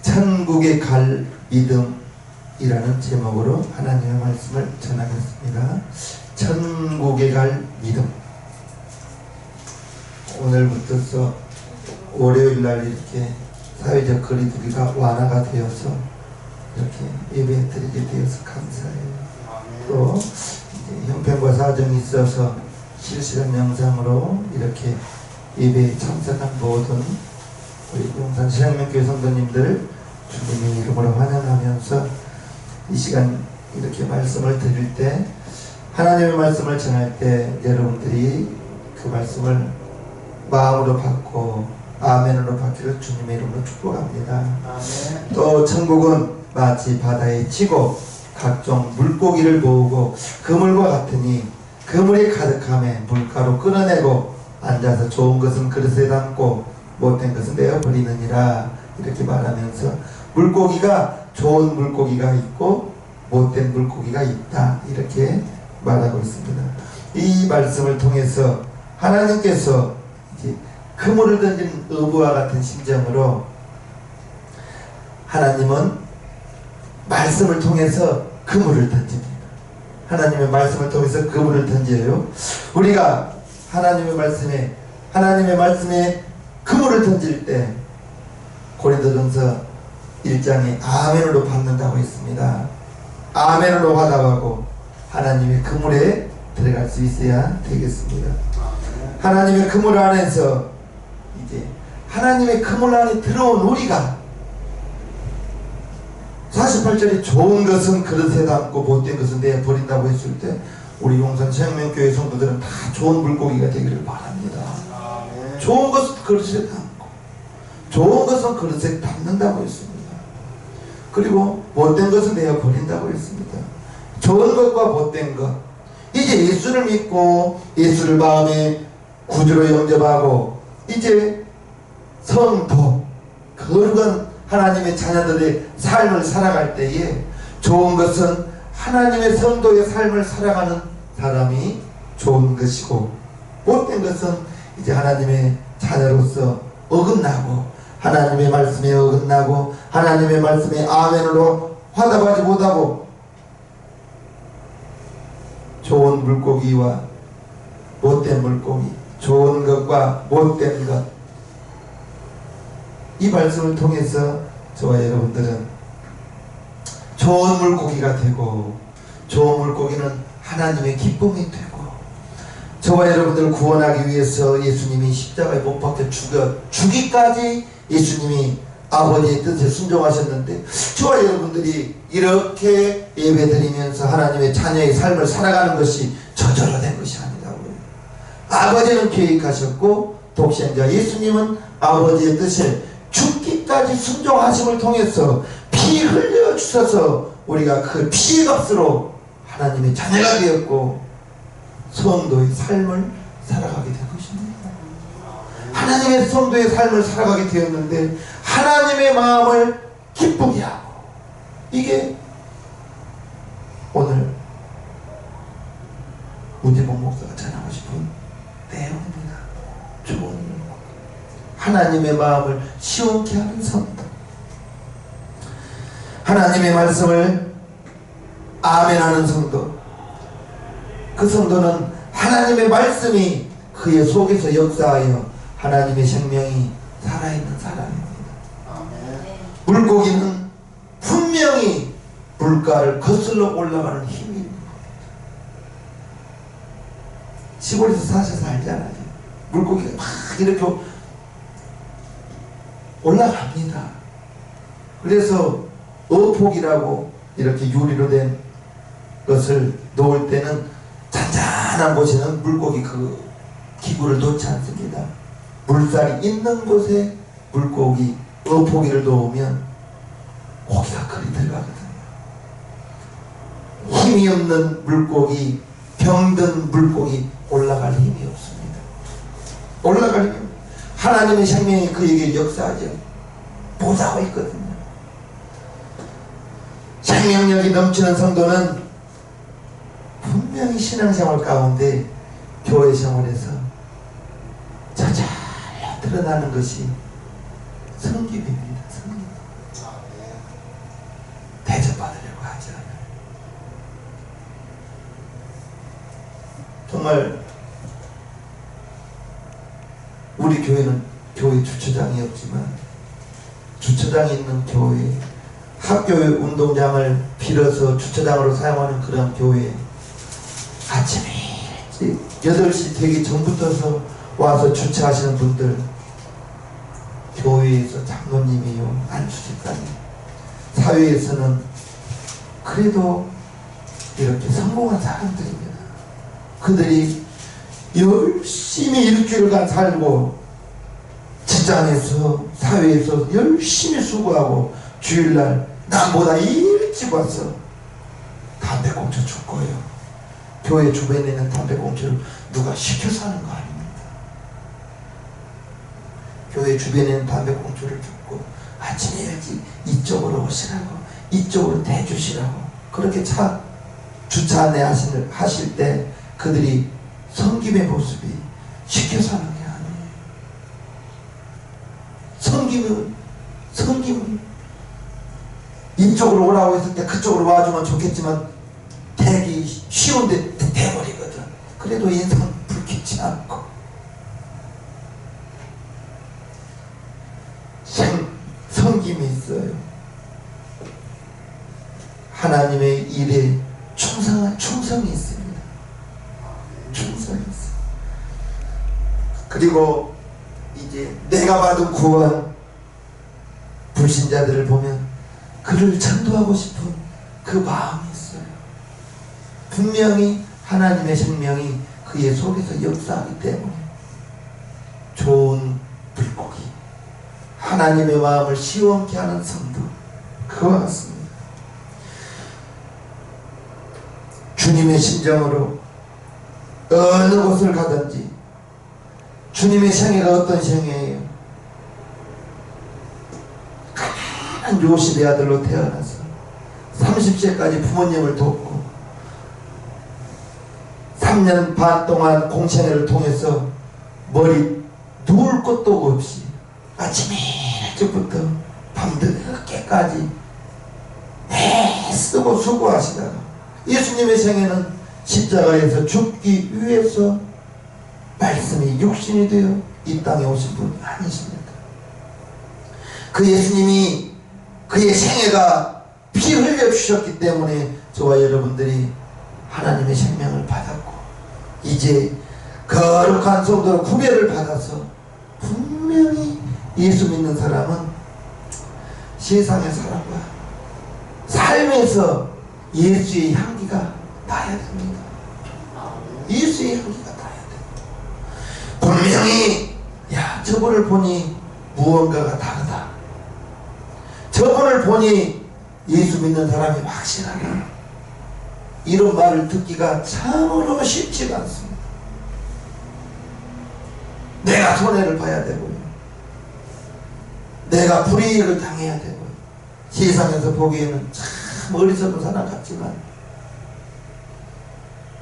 천국에 갈 믿음이라는 제목으로 하나님의 말씀을 전하겠습니다. 천국에 갈 믿음. 오늘부터서 월요일날 이렇게 사회적 거리두기가 완화가 되어서 이렇게 예배 드리게 되어서 감사해요. 또 이제 형편과 사정이 있어서 실시간 영상으로 이렇게 예배에 참석한 모든 우리 용산 신앙명교회 성도님들 주님의 이름으로 환영하면서 이 시간 이렇게 말씀을 드릴 때, 하나님의 말씀을 전할 때 여러분들이 그 말씀을 마음으로 받고 아멘으로 받기를 주님의 이름으로 축복합니다. 아멘. 또 천국은 마치 바다에 치고 각종 물고기를 모으고 그물과 같으니 그물이 가득함에 물가로 끌어내고 앉아서 좋은 것은 그릇에 담고 못된 것은 내어 버리느니라. 이렇게 말하면서 물고기가 좋은 물고기가 있고 못된 물고기가 있다, 이렇게 말하고 있습니다. 이 말씀을 통해서 하나님께서 이제 그물을 던진 어부와 같은 심정으로 하나님은 말씀을 통해서 그물을 던집니다. 하나님의 말씀을 통해서 그물을 던져요. 우리가 하나님의 말씀에 그물을 던질 때 고린도전서 1장에 아멘으로 받는다고 했습니다. 아멘으로 받아가고 하나님의 그물에 들어갈 수 있어야 되겠습니다. 하나님의 그물 안에서 이제 하나님의 그물 안에 들어온 우리가 48절에 좋은 것은 그릇에 담고 못된 것은 내어 버린다고 했을 때 우리 용산 생명교회 성도들은 다 좋은 물고기가 되기를 바랍니다. 좋은 것은 그릇에 담고 좋은 것은 그릇에 담는다고 했습니다. 그리고 못된 것은 내어 버린다고 했습니다. 좋은 것과 못된 것, 이제 예수를 믿고 예수를 마음에 구주로 영접하고 이제 성도, 거룩한 하나님의 자녀들의 삶을 살아갈 때에 좋은 것은 하나님의 성도의 삶을 살아가는 사람이 좋은 것이고, 못된 것은 이제 하나님의 자녀로서 어긋나고 하나님의 말씀에 어긋나고 하나님의 말씀에 아멘으로 화답하지 못하고 좋은 물고기와 못된 물고기, 좋은 것과 못된 것, 이 말씀을 통해서 저와 여러분들은 좋은 물고기가 되고, 좋은 물고기는 하나님의 기쁨이 되고, 저와 여러분들을 구원하기 위해서 예수님이 십자가에 못 박혀 죽기까지 예수님이 아버지의 뜻에 순종하셨는데, 저와 여러분들이 이렇게 예배드리면서 하나님의 자녀의 삶을 살아가는 것이 저절로 된 것이 아니라고요. 아버지는 계획하셨고 독생자 예수님은 아버지의 뜻에 죽기까지 순종하심을 통해서 피 흘려 주셔서 우리가 그 피의 값으로 하나님의 자녀가 되었고 성도의 삶을 살아가게 된 것입니다. 하나님의 성도의 삶을 살아가게 되었는데 하나님의 마음을 기쁘게 하고, 이게 오늘 문재봉 목사가 전하고 싶은 내용입니다. 좋은 하나님의 마음을 시원케 하는 성도, 하나님의 말씀을 아멘하는 성도, 그 성도는 하나님의 말씀이 그의 속에서 역사하여 하나님의 생명이 살아있는 사람입니다. 물고기는 분명히 물가를 거슬러 올라가는 힘입니다. 시골에서 사셔서 알잖아요. 물고기가 막 이렇게 올라갑니다. 그래서 어폭이라고 이렇게 유리로 된 것을 놓을 때는 잔잔한 곳에는 물고기 그 기구를 놓지 않습니다. 물살이 있는 곳에 물고기 어폭이를 놓으면 고기가 거리 들어가거든요. 힘이 없는 물고기, 병든 물고기 올라갈 힘이 없습니다. 올라갈 힘이, 하나님의 생명이 그에게 역사하죠. 보좌하고 있거든요. 생명력이 넘치는 성도는 분명히 신앙생활 가운데 교회 생활에서 저절로 드러나는 것이 성김입니다. 성김. 정말 우리 교회는 교회 주차장이 없지만 주차장이 있는 교회, 학교 운동장을 빌어서 주차장으로 사용하는 그런 교회, 아침에 일찍 8시 되기 전부터서 와서 주차하시는 분들, 교회에서 장로님이요, 안수집사님, 사회에서는 그래도 이렇게 성공한 사람들입니다. 그들이 열심히 일주일간 살고 직장에서 사회에서 열심히 수고하고 주일날 남보다 일찍 와서 담배꽁초 줄 거예요. 교회 주변에 있는 담배꽁초를 누가 시켜서 하는 거 아닙니다. 교회 주변에 있는 담배꽁초를 줍고 아침에 일찍 이쪽으로 오시라고, 이쪽으로 대주시라고, 그렇게 차 주차 안내 하실 때 그들이 섬김의 모습이 시켜서 하는 게 아니에요. 섬김은 이쪽으로 오라고 했을 때 그쪽으로 와주면 좋겠지만 되기 쉬운데 돼버리거든. 그래도 인상은 불쾌치 않고 섬김이 있어요. 하나님의 일에 충성이 있습니다. 충성이 있어요. 그리고 이제 내가 받은 구원, 불신자들을 보면 그를 전도하고 싶은 그 마음이 있어요. 분명히 하나님의 생명이 그의 속에서 역사하기 때문에 좋은 불고기, 하나님의 마음을 시원케 하는 성도, 그와 같습니다. 주님의 심정으로 어느 곳을 가든지, 주님의 생애가 어떤 생애예요? 가난한 요셉의 아들로 태어나서 30세까지 부모님을 돕고 3년 반 동안 공생애를 통해서 머리 누울 것도 없이 아침에 일찍부터 밤늦게까지 애쓰고 수고하시다가 예수님의 생애는 십자가에서 죽기 위해서 말씀이 육신이 되어 이 땅에 오신 분 아니십니까? 그 예수님이 그의 생애가 피 흘려 주셨기 때문에 저와 여러분들이 하나님의 생명을 받았고 이제 거룩한 성도로 구별을 받아서 분명히 예수 믿는 사람은 세상의 사람과 삶에서 예수의 향기가 나야 됩니다. 예수의 향기가 나야 됩니다. 분명히 저분을 보니 무언가가 다르다. 저분을 보니 예수 믿는 사람이 확실하다. 이런 말을 듣기가 참으로 쉽지가 않습니다. 내가 손해를 봐야 되고요. 내가 불이익을 당해야 되고요. 세상에서 보기에는 참 어리석은 사람 같지만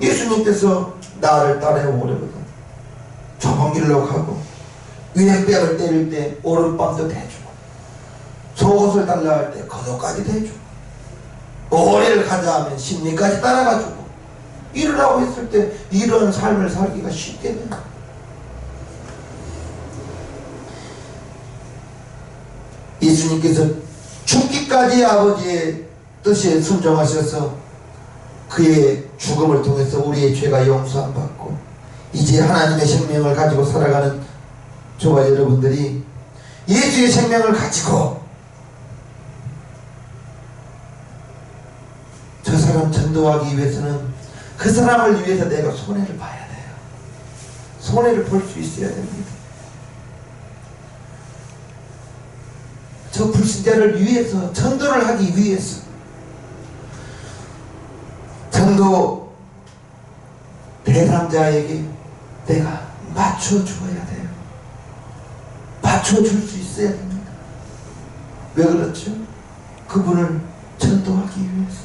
예수님께서 나를 따라오려거든. 좁은 길로 가고 위액병을 때릴 때 오른밤도 대주고 속옷을 달라 할 때 겉옷까지 대주고 오리를 가자 하면 심리까지 따라가주고 이러라고 했을 때 이런 삶을 살기가 쉽게 돼요. 예수님께서 죽기까지 아버지의 뜻에 순종하셔서 그의 죽음을 통해서 우리의 죄가 용서함 받고 이제 하나님의 생명을 가지고 살아가는 저와 여러분들이 예수의 생명을 가지고 저 사람 전도하기 위해서는 그 사람을 위해서 내가 손해를 봐야 돼요. 손해를 볼 수 있어야 됩니다. 저 불신자를 위해서, 전도를 하기 위해서 전도 대상자에게 내가 맞춰줘야 돼요. 맞춰줄 수 있어야 됩니다. 왜 그렇죠? 그분을 전도하기 위해서,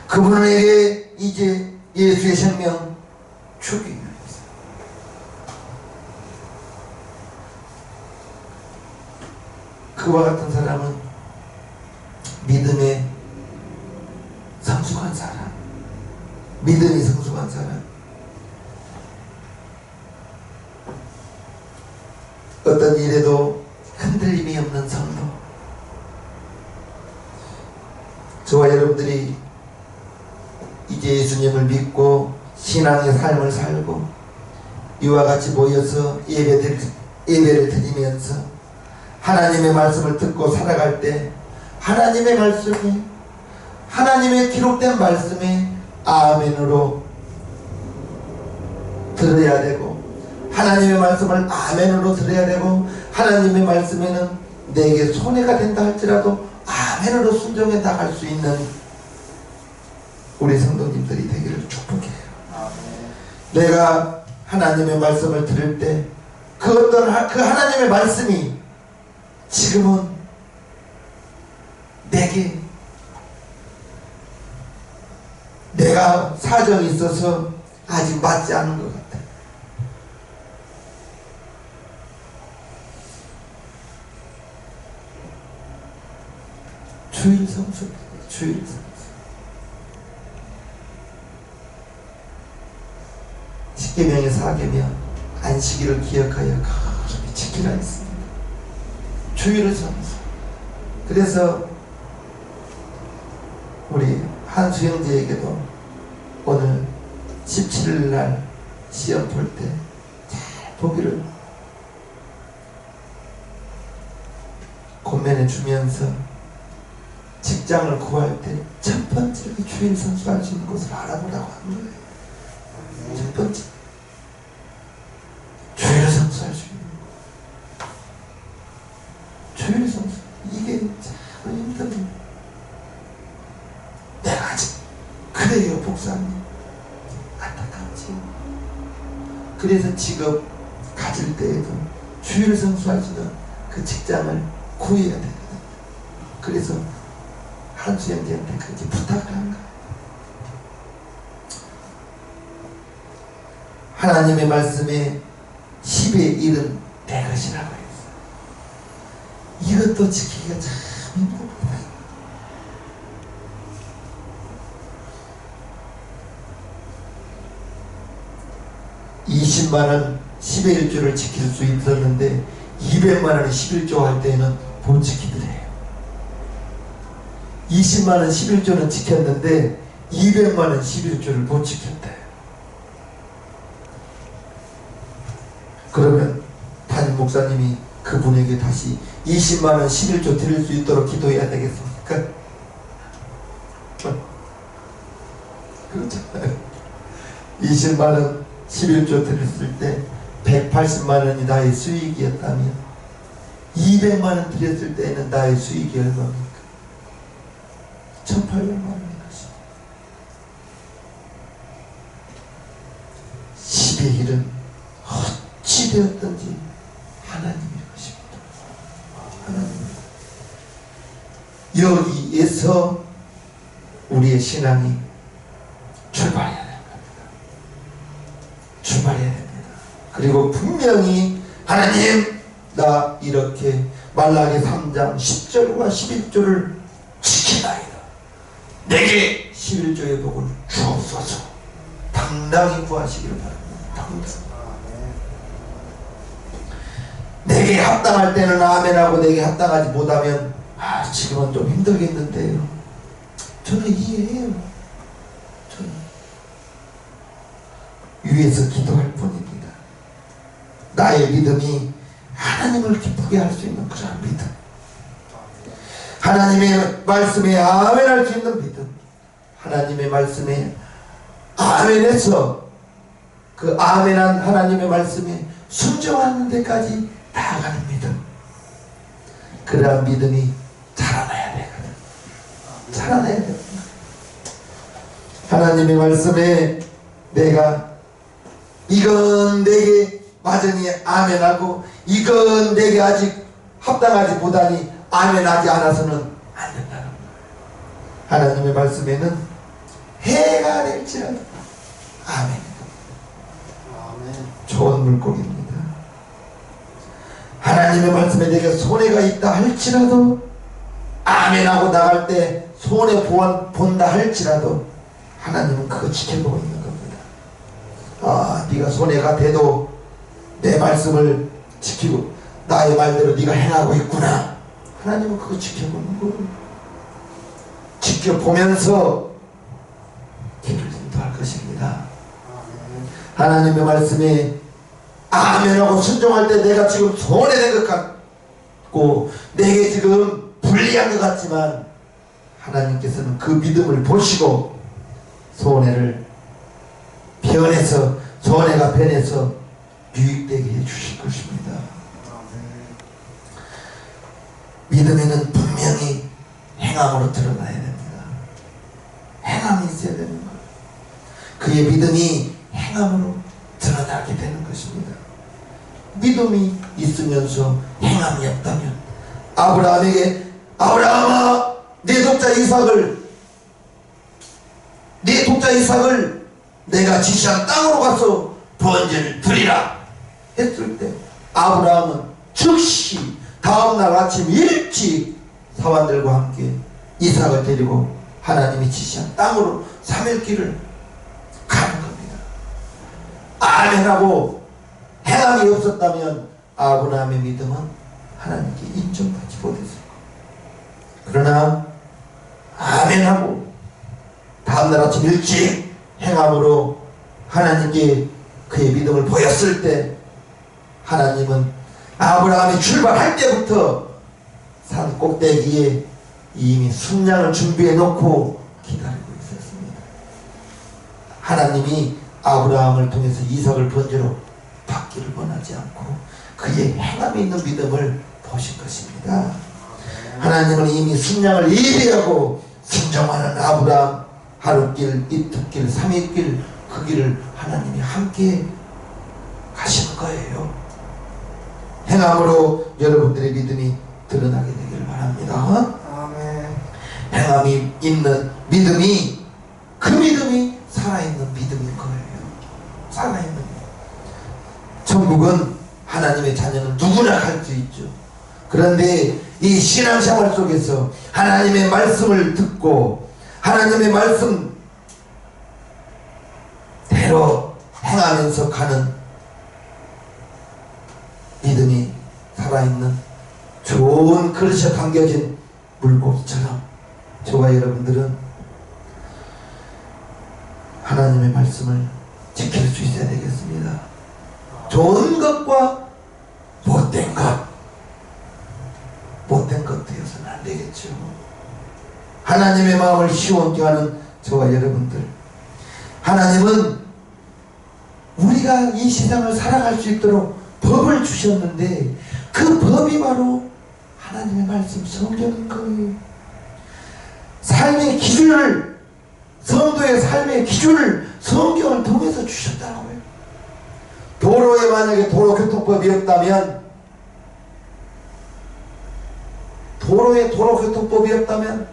그분에게 이제 예수의 생명 주기 위해서. 그와 같은 사람은 믿음에 성숙한 사람, 믿음이 성숙한 사람, 어떤 일에도 흔들림이 없는 성도, 저와 여러분들이 이제 예수님을 믿고 신앙의 삶을 살고 이와 같이 모여서 예배를 드리면서 하나님의 말씀을 듣고 살아갈 때 하나님의 말씀이, 하나님의 기록된 말씀이 아멘으로 들어야 되고, 하나님의 말씀을 아멘으로 들어야 되고, 하나님의 말씀에는 내게 손해가 된다 할지라도 아멘으로 순종해 나갈 수 있는 우리 성도님들이 되기를 축복해요. 내가 하나님의 말씀을 들을 때 그 어떤 그 하나님의 말씀이 지금은 내가 사정이 있어서 아직 맞지 않은 것 같아. 주일 성수, 주일 성수. 십계명의 4계명 안식일을 기억하여 거룩히 지키라 했습니다. 주일을 성수. 그래서 우리 한수 형제에게도 오늘 17일 날 시험 볼 때 잘 보기를 권면해 주면서 직장을 구할 때 첫 번째로 주일 성수할 수 있는 곳을 알아보라고 하는 거예요. 첫 번째 주일 성수할 수 있는 곳. 주일 성수, 이게 참 힘듭니다. 내가 아직 그래요 목사님, 안타깝지. 그래서 직업 가질 때에도 주일 성수할 수 있는 그 직장을 구해야 되거든. 그래서 한수 형제한테 그렇게 부탁을 한 거예요. 하나님의 말씀에 10의 1은 내 것이라고 했어요. 이것도 지키기가 참 힘듭니다. 20만원 10의 1조를 지킬 수 있었는데 200만원이 11조 할 때는 못 지키더래요. 20만원 11조는 지켰는데 200만원 11조를 못 지켰대요. 그러면 담임 목사님이 그분에게 다시 20만원 11조 드릴 수 있도록 기도해야 되겠습니까? 그렇잖아요. 20만원 11조 드렸을 때 180만원이 나의 수익이었다면 200만원 드렸을 때는 나의 수익이 얼마입니까? 1800만원인 것입니다. 10의 1은 어찌 되었든지 하나님의 것입니다. 하나님. 여기에서 우리의 신앙이 출발해야 됩니다. 출발해야 됩니다. 그리고 분명히 하나님, 나 이렇게 말라기 3장 10절과 11절을 지키나이다. 내게 11조의 복을 주옵소서. 당당히 구하시기를 바랍니다. 당당. 내게 합당할 때는 아멘하고 내게 합당하지 못하면 지금은 좀 힘들겠는데요. 저는 이해해요. 저는 위에서 기도할 뿐입니다. 나의 믿음이 하나님을 기쁘게 할 수 있는 그런 믿음, 하나님의 말씀에 아멘할 수 있는 믿음, 하나님의 말씀에 아멘해서 그 아멘한 하나님의 말씀에 순종하는 데까지 나아가는 믿음, 그러한 믿음이 자라나야 되거든. 자라나야 됩니다. 하나님의 말씀에 내가 이건 내게 완전히 아멘하고 이건 내게 아직 합당하지 못하니 아멘하지 않아서는 안 된다는 거예요. 하나님의 말씀에는 해가 될지라도 아멘. 좋은 물고기입니다. 하나님의 말씀에 내게 손해가 있다 할지라도 아멘하고 나갈 때 손해 본다 할지라도 하나님은 그거 지켜보고 있는 겁니다. 네가 손해가 돼도 내 말씀을 지키고 나의 말대로 네가 행하고 있구나. 하나님은 그거 지켜보는 거예요. 지켜보면서 길을 인도할 것입니다. 하나님의 말씀에 아멘하고 순종할 때 내가 지금 손해된 것 같고 내게 지금 불리한 것 같지만 하나님께서는 그 믿음을 보시고 손해를 변해서 손해가 변해서 유익되게 해주실 것입니다. 믿음에는 분명히 행함으로 드러나야 됩니다. 행함이 있어야 되는 거예요. 그의 믿음이 행함으로 드러나게 되는 것입니다. 믿음이 있으면서 행함이 없다면 아브라함에게 아브라함아 내 독자 이삭을 내가 지시한 땅으로 가서 번제를 드리라 했을 때 아브라함은 즉시 다음날 아침 일찍 사환들과 함께 이삭을 데리고 하나님이 지시한 땅으로 3일 길을 가는 겁니다. 아멘하고 행함이 없었다면 아브라함의 믿음은 하나님께 인정받지 못했을 거예요. 그러나 아멘하고 다음날 아침 일찍 행함으로 하나님께 그의 믿음을 보였을 때 하나님은 아브라함이 출발할 때부터 산 꼭대기에 이미 순양을 준비해 놓고 기다리고 있었습니다. 하나님이 아브라함을 통해서 이삭을 번제로 받기를 원하지 않고 그의 행함이 있는 믿음을 보신 것입니다. 하나님은 이미 순양을 예비하고 순종하는 아브라함 하루길, 이틀길, 3일길 그 길을 하나님이 함께 가시는 거예요. 행함으로 여러분들의 믿음이 드러나게 되기를 바랍니다. 아멘. 행함이 있는 믿음이 그 믿음이 살아있는 믿음인 거예요. 살아있는 믿음. 천국은 하나님의 자녀는 누구나 갈 수 있죠. 그런데 이 신앙생활 속에서 하나님의 말씀을 듣고 하나님의 말씀대로 행하면서 가는 믿음이 살아있는 좋은 그릇에 담겨진 물고기처럼 저와 여러분들은 하나님의 말씀을 지킬 수 있어야 되겠습니다. 좋은 것과 못된 것 되어서는 안 되겠죠. 하나님의 마음을 시원케 하는 저와 여러분들, 하나님은 우리가 이 세상을 살아갈 수 있도록 법을 주셨는데 그 법이 바로 하나님의 말씀 성경인 거예요. 삶의 기준을, 성도의 삶의 기준을 성경을 통해서 주셨다고요. 도로에 만약에 도로교통법이 없다면, 도로에 도로교통법이 없다면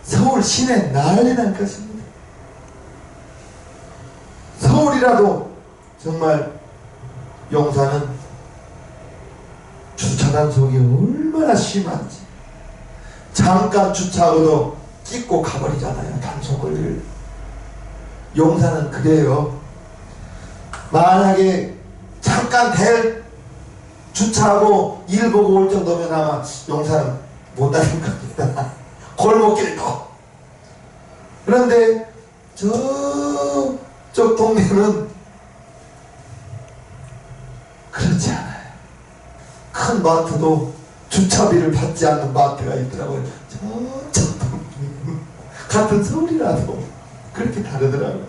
서울 시내 난리 날 것입니다. 서울이라도 정말 용산은 주차 단속이 얼마나 심한지 잠깐 주차하고도 찍고 가버리잖아요. 단속을. 용산은 그래요. 만약에 잠깐 주차하고 일 보고 올 정도면 아마 용산은 못 다닐 겁니다. 골목길도. 그런데 저쪽 동네는 그렇지 않아요. 큰 마트도 주차비를 받지 않는 마트가 있더라고요. 저쪽 동네 같은 서울이라도 그렇게 다르더라고요.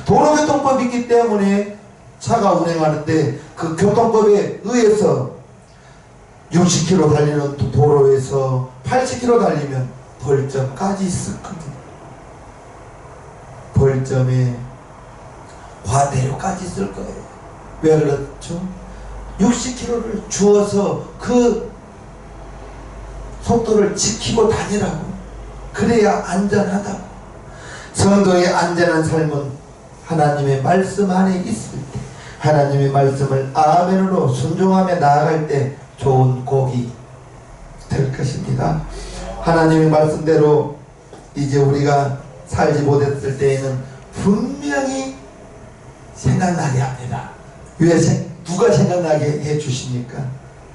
도로교통법이 있기 때문에 차가 운행하는데 그 교통법에 의해서 60km 달리는 도로에서 80km 달리면 벌점까지 있었거든요. 벌점에 과태료까지 있을 거예요. 왜 그렇죠? 60km를 주어서 그 속도를 지키고 다니라고. 그래야 안전하다고. 성도의 안전한 삶은 하나님의 말씀 안에 있을 때, 하나님의 말씀을 아멘으로 순종하며 나아갈 때 좋은 곡이 될 것입니다. 하나님의 말씀대로 이제 우리가 살지 못했을 때에는 분명히 생각나게 합니다. 왜 누가 생각나게 해주십니까?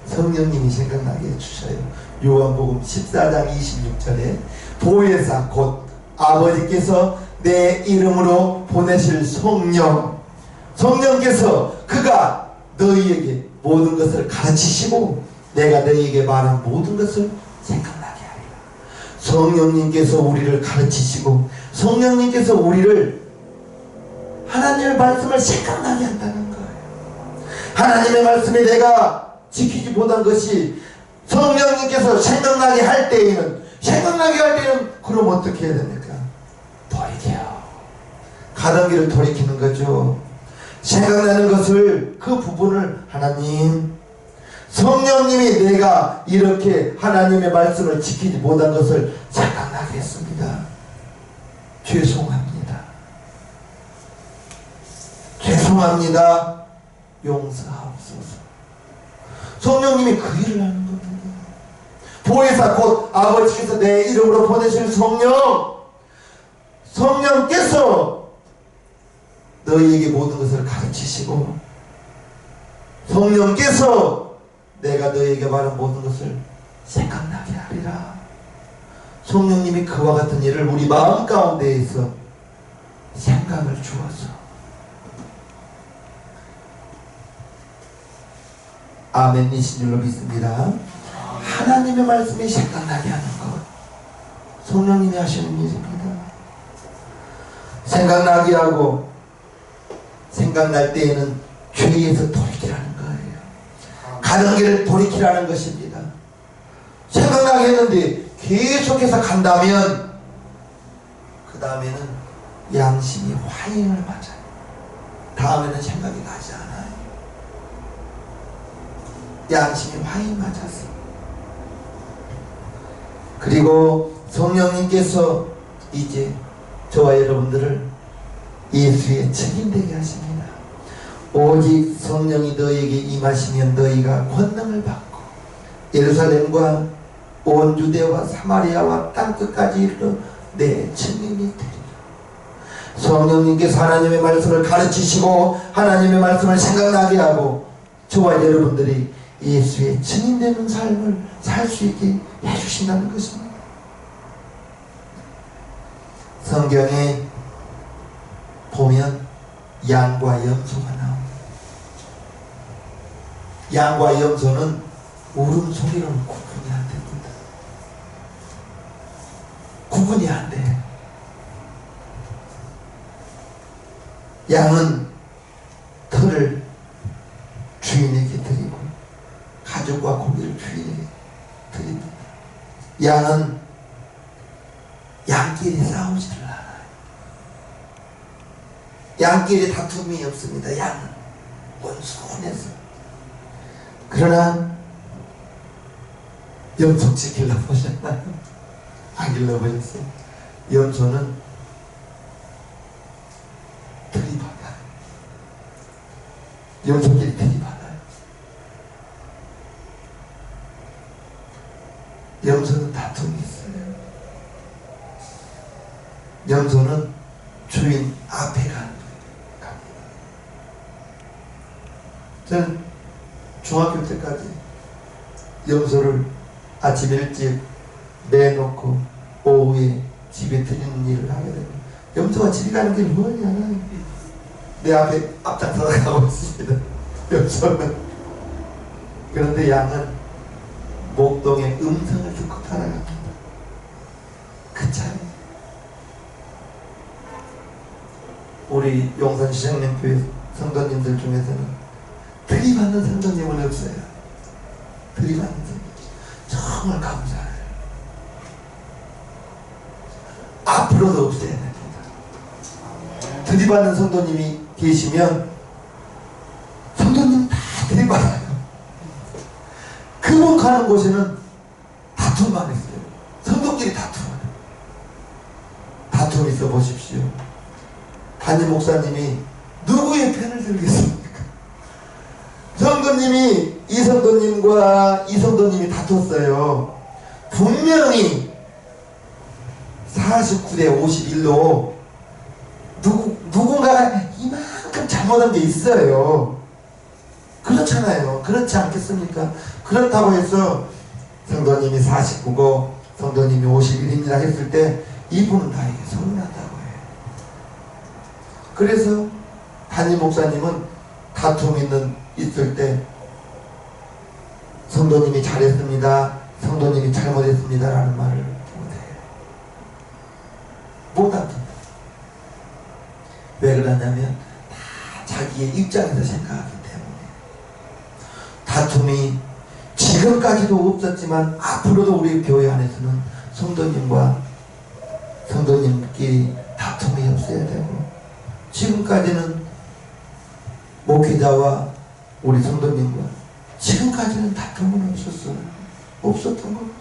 성령님이 생각나게 해주셔요. 요한복음 14장 26절에 보혜사 곧 아버지께서 내 이름으로 보내실 성령께서 그가 너희에게 모든 것을 가르치시고 내가 너희에게 말한 모든 것을 생각나게 하리라. 성령님께서 우리를 가르치시고 성령님께서 우리를 하나님의 말씀을 생각나게 한다는 거예요. 하나님의 말씀에 내가 지키지 못한 것이 성령님께서 생각나게 할 때에는 그럼 어떻게 해야 됩니까? 돌이켜요. 가던 길을 돌이키는 거죠. 생각나는 것을, 그 부분을 하나님, 성령님이 내가 이렇게 하나님의 말씀을 지키지 못한 것을 생각나게 했습니다. 죄송합니다. 용서하옵소서. 성령님이 그 일을 하는 겁니다. 보혜사 곧 아버지께서 내 이름으로 보내실 성령께서 너희에게 모든 것을 가르치시고 성령께서 내가 너희에게 말한 모든 것을 생각나게 하리라. 성령님이 그와 같은 일을 우리 마음 가운데에서 생각을 주어서 아멘이신 줄로 믿습니다. 하나님의 말씀이 생각나게 하는 것, 성령님이 하시는 일입니다. 생각나게 하고 생각날 때에는 죄에서 돌이키라는 거예요. 가는 길을 돌이키라는 것입니다. 생각나게 했는데 계속해서 간다면 그 다음에는 양심이 화인을 맞아요. 다음에는 생각이 나지 않아요. 양심이 화인 맞았어. 그리고 성령님께서 이제 저와 여러분들을 예수의 증인되게 하십니다. 오직 성령이 너희에게 임하시면 너희가 권능을 받고 예루살렘과 온 유대와 사마리아와 땅끝까지 이르러 내 증인이 되리라. 성령님께서 하나님의 말씀을 가르치시고 하나님의 말씀을 생각나게 하고 저와 여러분들이 예수의 증인되는 삶을 살 수 있게 해주신다는 것입니다. 성경에 보면 양과 염소가 나옵니다. 양과 염소는 울음소리로는 구분이 안 됩니다. 구분이 안 돼요. 양은 털을 주인에게 드리고 가죽과 고기를 주인에게 드립니다. 양은 양끼리 싸우지를 않아요. 양끼리 다툼이 없습니다. 양은 온순해서. 그러나 염소 지키려 보셨나요? 안 길러보셨어요? 염소는 들이받아요. 염소끼리 들이받아요. 염소는 다툼이 있어요. 염소는 주인 앞에 갑니다. 저는 중학교 때까지 염소를 아침 일찍 매놓고 오후에 집에 들이는 일을 하게 됩니다. 염소가 집에 가는 게 뭐냐? 내 앞에 앞장서 가고 있습니다. 염소는. 그런데 양은 목동의 음성을 듣고 따라갑니다. 그 차이. 우리 용산시장님교회 성도님들 중에서는 들이받는 성도님은 없어요. 들이받는 성도님 정말 감사해요. 앞으로도 없어야 됩니다. 들이받는 성도님이 계시면 성도님 다 들이받아요. 그분 가는 곳에는 다툼만 있어요. 성도끼리 다투어요. 다툼 있어 보십시오. 담임 목사님이 누구의 편을 들겠습니까? 성도님이 이 성도님과 이 성도님이 다퉜어요. 분명히 49대 51로 누군가가 이만큼 잘못한 게 있어요. 그렇잖아요. 그렇지 않겠습니까? 그렇다고 해서 성도님이 49고 성도님이 51입니다 했을 때 이분은 나에게 서운하다고 해요. 그래서 담임 목사님은 다툼이 있을 때 성도님이 잘했습니다, 성도님이 잘못했습니다 라는 말을 못해요. 못합니다. 왜 그러냐면 다 자기의 입장에서 생각하기 때문에. 다툼이 지금까지도 없었지만 앞으로도 우리 교회 안에서는 성도님과 성도님끼리 다툼이 없어야 되고, 지금까지는 목회자와 우리 성도님과 지금까지는 다툼은 없었던 겁니다.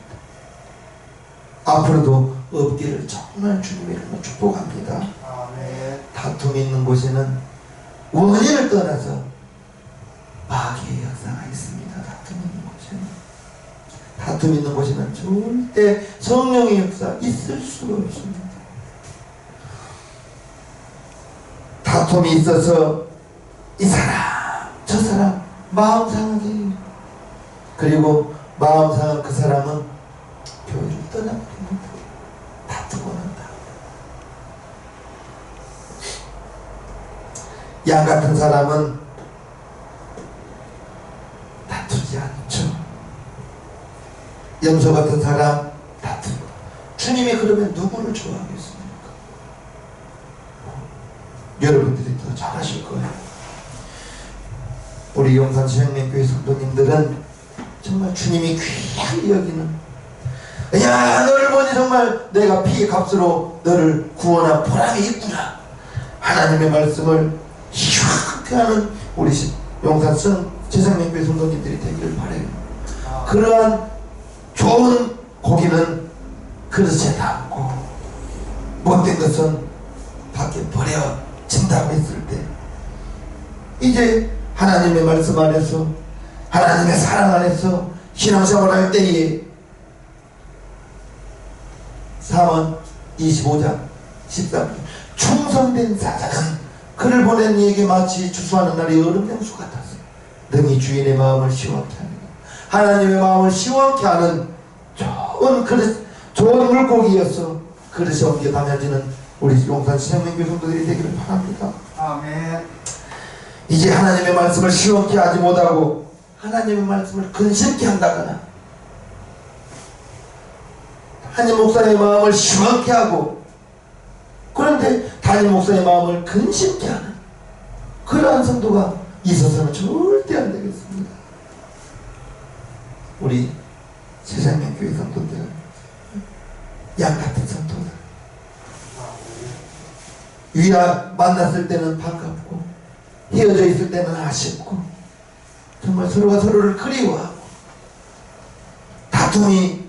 앞으로도 없기를 정말 주님의 이름으로 축복합니다. 아멘. 다툼이 있는 곳에는 원인을 떠나서 마귀의 역사가 있습니다. 다툼 있는 곳에는 절대 성령의 역사 있을 수가 없습니다. 다툼이 있어서 이 사람 저 사람 마음 상하게 해요. 그리고 마음 상한 그 사람은 교회를 떠나버립니다. 다투고 난다. 양 같은 사람은 다투지 않죠. 염소 같은 사람 다투고. 주님이 그러면 누구를 좋아하겠습니까? 여러분들이 더 잘하실 거예요. 우리 용산 생명교회 성도님들은 정말 주님이 귀하게 여기는, 야 너를 보니 정말 내가 피의 값으로 너를 구원한 보람이 있구나, 하나님의 말씀을 시원하게 하는 우리 용산 생명교회 성도님들이 되기를 바라요. 그러한 좋은 고기는 그릇에 담고 못된 것은 밖에 버려진다고 했을 때, 이제 하나님의 말씀 안에서 하나님의 사랑 안에서 신앙생활 할 때에 사문 25장 13절 충성된 사자는 그를 보낸 이에게 마치 추수하는 날이 얼음 냉수 같았어. 능히 주인의 마음을 시원케 합니다. 하나님의 마음을 시원케 하는 좋은 그릇, 좋은 물고기였어. 그릇에 옮겨 담아지는 우리 용산 생명교회 성도들이 되기를 바랍니다. 아멘. 이제 하나님의 말씀을 시원케 하지 못하고 하나님의 말씀을 근심케 한다거나, 담임 목사의 마음을 시원케 하고 그런데 담임 목사의 마음을 근심케 하는 그러한 성도가 있어서는 절대 안 되겠습니다. 우리 새생명교회 성도들, 양같은 성도들, 위아 만났을 때는 반갑고 헤어져 있을 때는 아쉽고 정말 서로가 서로를 그리워하고 다툼이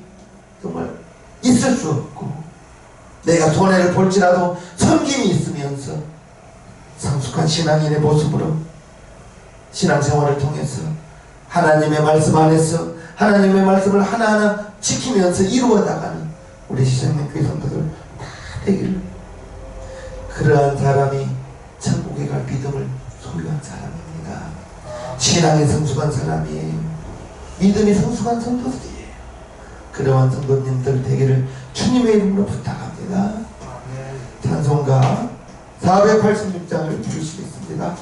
정말 있을 수 없고, 내가 손해를 볼지라도 섬김이 있으면서 성숙한 신앙인의 모습으로 신앙생활을 통해서 하나님의 말씀 안에서 하나님의 말씀을 하나하나 지키면서 이루어 나가는 우리 새생명교회 성도들 다 되기를. 그러한 사람이 천국에 갈 믿음을 소유한 사람입니다. 신앙이 성숙한 사람이에요. 믿음이 성숙한 성도들이에요. 그러한 성도님들 되기를 주님의 이름으로 부탁합니다. 찬송가 486장을 부르시겠습니다.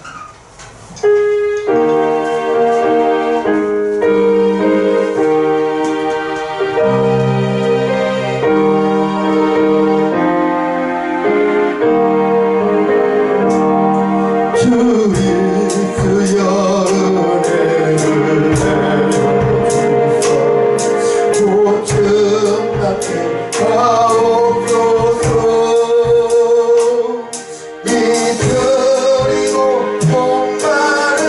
이들이고 목마른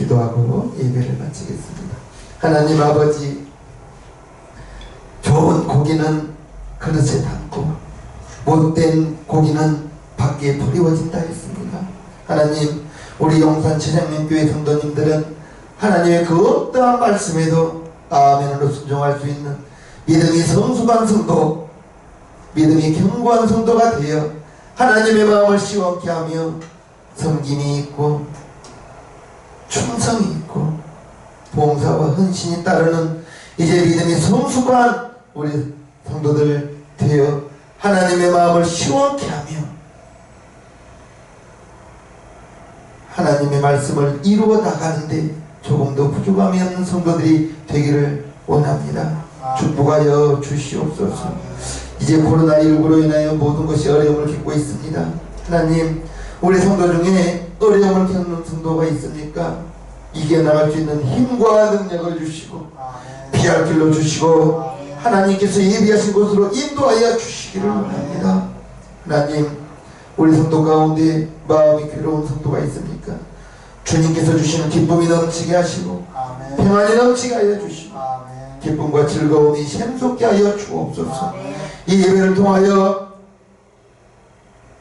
기도하고 예배를 마치겠습니다. 하나님 아버지, 좋은 고기는 그릇에 담고 못된 고기는 밖에 버리워진다 했습니다. 하나님, 우리 용산 천양님교회 성도님들은 하나님의 그 어떠한 말씀에도 아멘으로 순종할 수 있는 믿음이 성숙한 성도, 믿음이 견고한 성도가 되어 하나님의 마음을 시원케 하며 섬김이 있고 충성이 있고 봉사와 헌신이 따르는 이제 믿음이 성숙한 우리 성도들 되어 하나님의 마음을 시원케 하며 하나님의 말씀을 이루어 나가는데 조금도 부족함이 없는 성도들이 되기를 원합니다. 축복하여 주시옵소서. 이제 코로나19로 인하여 모든 것이 어려움을 겪고 있습니다. 하나님, 우리 성도 중에 어려움을 겪는 성도가 있습니까? 이겨나갈 수 있는 힘과 능력을 주시고 피할 길로 주시고 하나님께서 예비하신 곳으로 인도하여 주시기를 원합니다. 하나님, 우리 성도 가운데 마음이 괴로운 성도가 있습니까? 주님께서 주시는 기쁨이 넘치게 하시고 평안이 넘치게 하여 주시고 기쁨과 즐거움이 샘솟게 하여 주옵소서. 이 예배를 통하여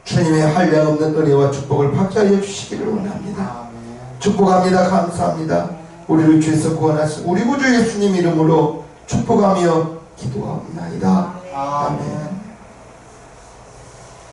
주님의 한량없는 은혜와 축복을 받게 하여 주시기를 원합니다. 축복합니다. 감사합니다. 우리를 주에서 구원하신 우리 구주 예수님 이름으로 축복하며 기도합니다. 아멘.